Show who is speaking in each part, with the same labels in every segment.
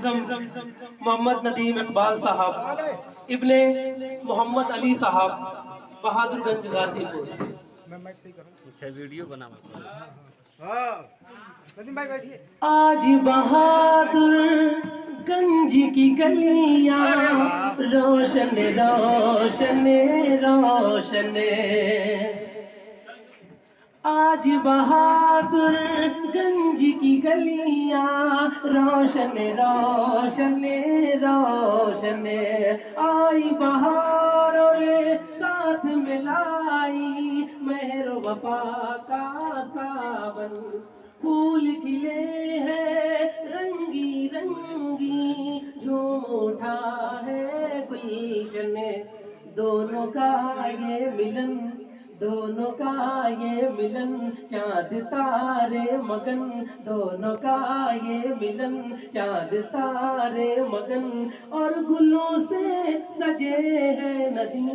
Speaker 1: मोहम्मद नदीम इकबाल साहब इब्ने मोहम्मद अली साहब बहादुरगंज गाजीपुर।
Speaker 2: अच्छा वीडियो बना
Speaker 1: आज बहादुरगंज की गलियां रोशन रोशन रोशन, आज बहादुरगंज की गलियां रोशन रोशन रोशन, आई बहार और साथ मिलाई मेहर वफा का सावन, फूल खिले हैं रंगी रंगी झूम उठा है गुलशन, दोनों का ये मिलन दोनों का ये मिलन चाँद तारे मगन, दोनों का ये मिलन चाँद तारे मगन, और गुलों से सजे हैं नदी,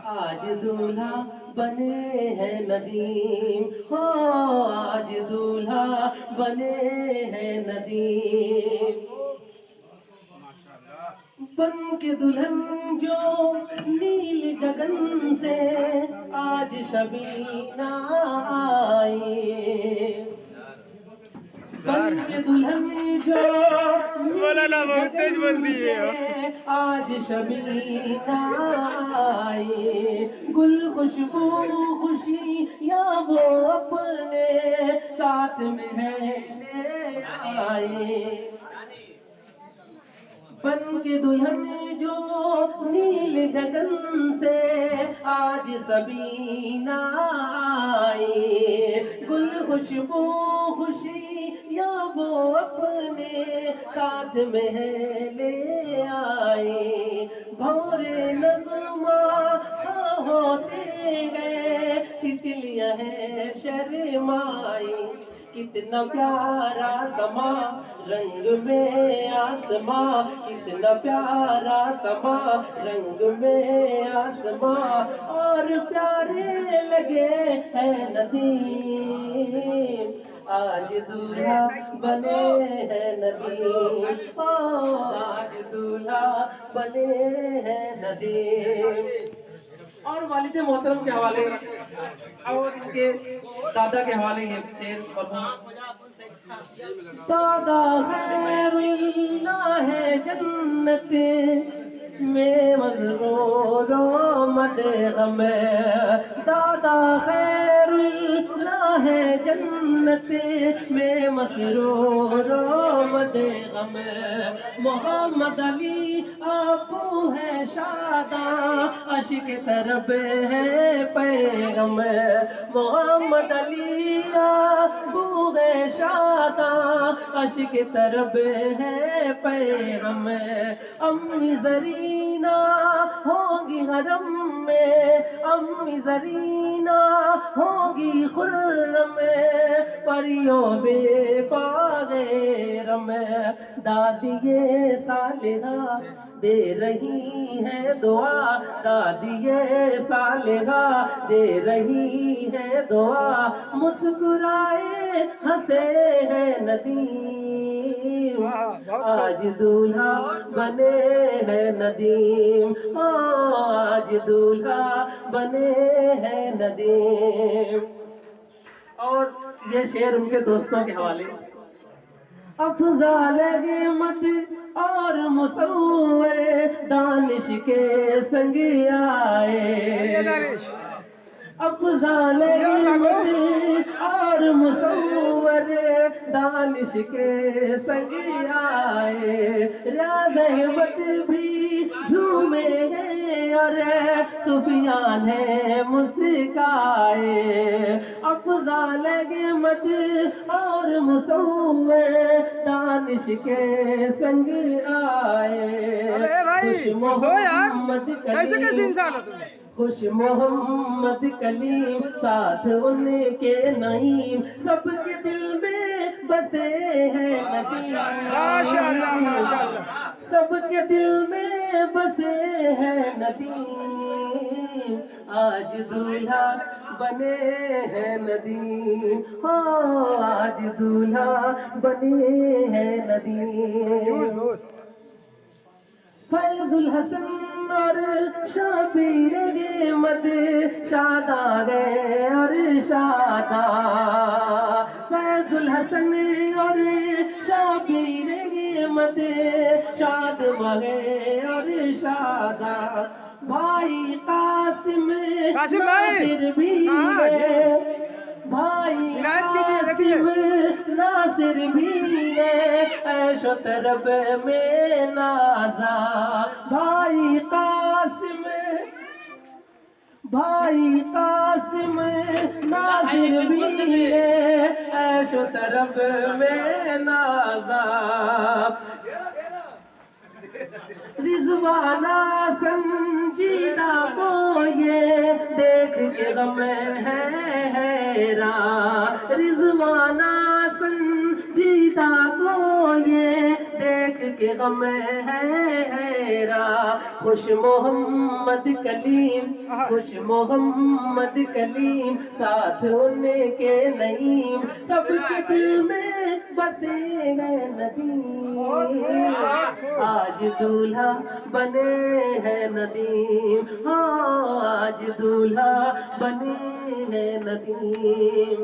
Speaker 1: आज दूल्हा बने हैं नदीम, हो आज दूल्हा बने हैं नदीम। बन के दुल्हन जो नील गगन से आज शबीना आई, बन के दुल्हन जो नील से आज शबीना आई, गुल खुशबू खुशी या वो अपने साथ में है ले आए, बन के दुल्हन जो नील गगन से आज सबीना आई, गुल खुशबू खुशी या वो अपने साथ में है ले आए, भौरे नगमा होते गए तितलियां हैं शर्माई, कितना प्यारा समा रंग में आसमां, कितना प्यारा समा रंग में आसमां, और प्यारे लगे हैं नदीम, आज दूल्हा बने हैं नदीम, आज दूल्हा बने हैं नदीम। और वालिद मोहतरम के हवाले और इनके दादा के हवाले ये शेर दादा खैरुल्लाह है जन्नत में मज़रूरो मद गम, दादा खैरुल्लाह है जन्नत में मसरूरो मद गम, मोहम्मद अली आपू है शादा अशिक तरफ है पैगम, मोहम्मद अली आपू है शादा अशिक तरफ है पैगम, अम्मी जरीना होगी हरम में, अम्मी जरीना होगी खुर्रम में, परियों बेपागेरम, दादी ये सालिहा दे रही है दुआ, दादी ये सालिहा दे रही है दुआ, मुस्कुराए हंसे हैं नदीम, आज दूल्हा बने हैं नदीम, आज दूल्हा बने हैं नदीम। और ये शेर उनके दोस्तों के हवाले, अफ़ज़ाल मत और मुसव्वर दानिश के संग आए, अफ़ज़ाल और मुसव्वर दानिश के संग आए, रियाज़ अहमद भी झूमे हैं और सुफियान है मुस्काए, अफ़ज़ाल अहमद और मुसव्वर दानिश के संग आए, खुश मोहम्मद कलीम, खुश मोहम्मद कलीम साथ उनके नईम, सबके दिल में बसे हैं नदीम, माशाअल्लाह माशाअल्लाह, सबके दिल में बसे हैं नदीम, आज दूल्हा बने हैं नदीम, हो आज दूल्हा बने हैं नदीम। फैजुल हसन और शबीर गेमत शादा गए और शादा, फैजुल हसन और शबीर गेमत शाद मगे और शादा। भाई कासिम नासिर भी है, भाई कासिम नासिर भी है, ऐशो तरब में नाजा। भाई कासिम नासिर भी है, ऐशो तरब में नाजा। रिजवाना संजीदा को ये देख के गम है हैरान, रिजवाना संजीदा को ये देख के गम है हैरान। खुश मोहम्मद कलीम साथ उनके नईम, सबके दिल में बसे गए नदीम। आज दूल्हा बने हैं नदीम, हाँ आज दूल्हा बने हैं नदीम।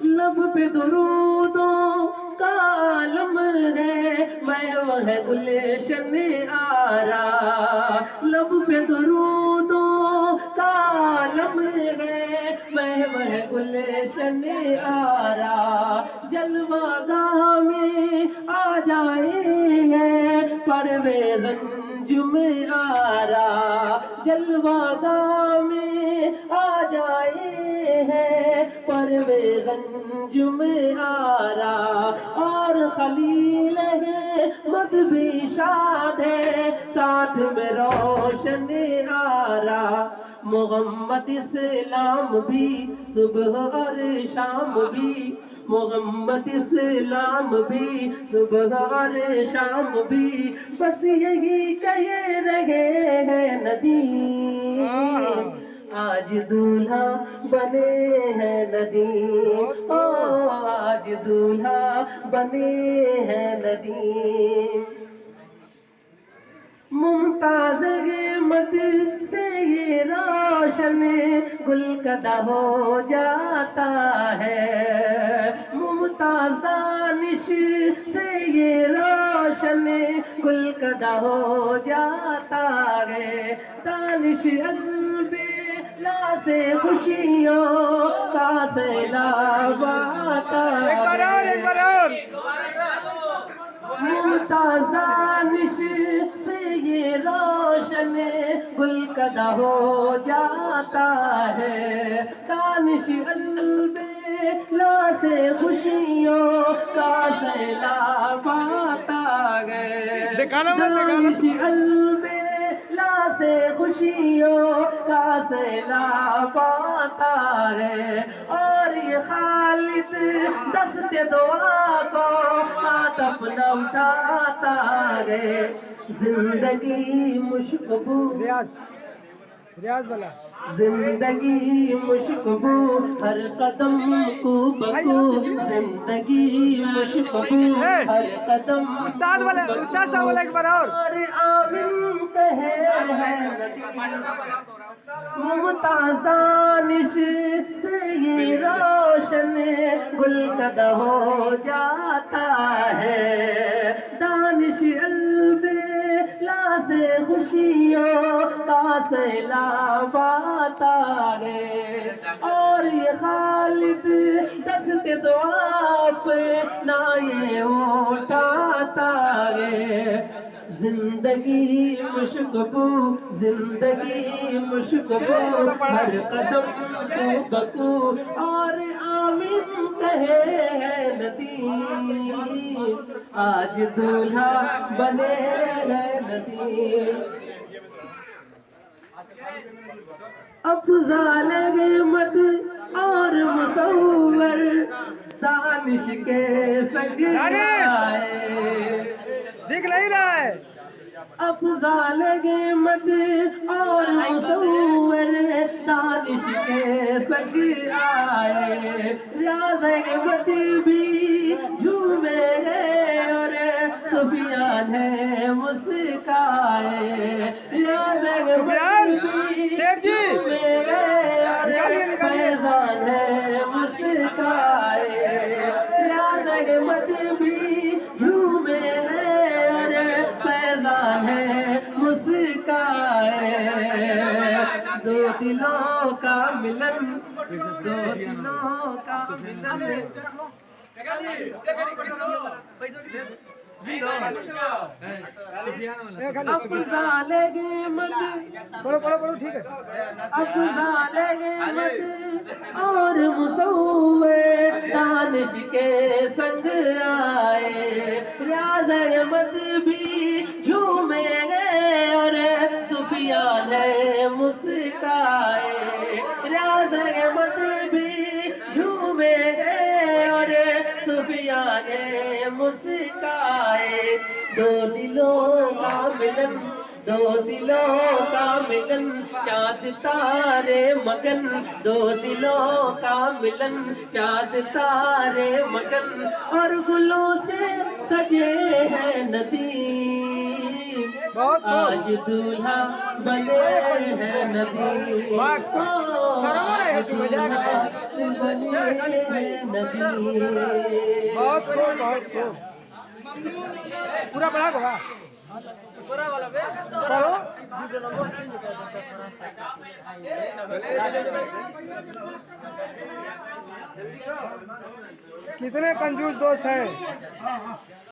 Speaker 1: लब पे दुरूदों का आलम है, मैं वह गुलशन आरा। लब पे दुरूदों का आलम है, मैं वह गुलशन आरा। जलवागाह में आ जाए परवेज़ अंजुम आरा, जलवागाह में आ जाए है परवेज़ अंजुम आरा। और खलील है मद भी शाद है, साथ में रोशन आरा। मोहम्मद इस्लाम भी सुबह और शाम भी, मोहम्मद इस्लाम भी सुबह और शाम भी, बस यही कहे रहे हैं नदीम। आज दूल्हा बने हैं नदीम, ओ आज दूल्हा बने हैं नदीम। मुमताज गेमत से ये रोशन गुलकदा हो जाता है, मुमताज दानिश से ये रोशन गुलकदा हो जाता है। दानिश अलबेला से खुशियों का सैलाब आता है। एक बार और मुमताज दानिश से ये रोशन गुलकदा हो जाता है। दानिश अलबेला से खुशियों का सैलाब आता है। दानिश अलबेला से खुशियों का सैलाब आता है। और ये खालिद दस्ते दुआ को हाथ अपना उठाता है। जिंदगी मुश्कबू रियाज वाला, जिंदगी मुश्कबू हर कदम को बकू, जिंदगी मुश्कबू हर कदम। उस्ताद वाला, उस्ताद साहब वाला एक बार और आमिन कहे है नदी। मुमताज दानिश से ये रोशन गुलकदा हो जाता है। दानिश अलबेला से खुशियों का सैलाब आता है। और ये खालिद दस्ते दुआ पे ना ये उठाता है। जिंदगी मुश्कबू, जिंदगी मुश्कबू हर कदम को बकू, और आमीन कहे है नदीम। आज दूल्हा बने है नदीम। अफजाल गेमत और मुसव्वर दानिश के संग आए।
Speaker 3: दिख नहीं रहा है।
Speaker 1: अफजाल गेमत और मुसव्वर दानिश के संग आए, रियाज गेमत भी झूमे गए और सुफियान है मुस्काए, रियाज गेमत भी झूमे गए और फैजान है मुस्काए, रियाज गेमत भी झूमे गए और फैजान है मुस्काए, दो दिलों का मिलन, दो दिलों का मिलन, अफजाल गेमत
Speaker 3: ठीक है।
Speaker 1: अफजाल गेमत और मुसव्वर दानिश के संग आए, रियाज गेमत भी झूमे गए और सुफियान है मुस्काए, रियाज गेमत भी झूमे गए और सुफियान है मुस्काए, दो दिलों का मिलन, दो दिलों का मिलन, चाँद तारे मगन, दो दिलों का मिलन, चाँद तारे मगन, और गुलों से सजे हैं नदी, आज दूल्हा बने हैं नदी, बने हैं नदी।
Speaker 3: बहुत खूब पूरा बड़ा होगा कितने कंजूस दोस्त हैं।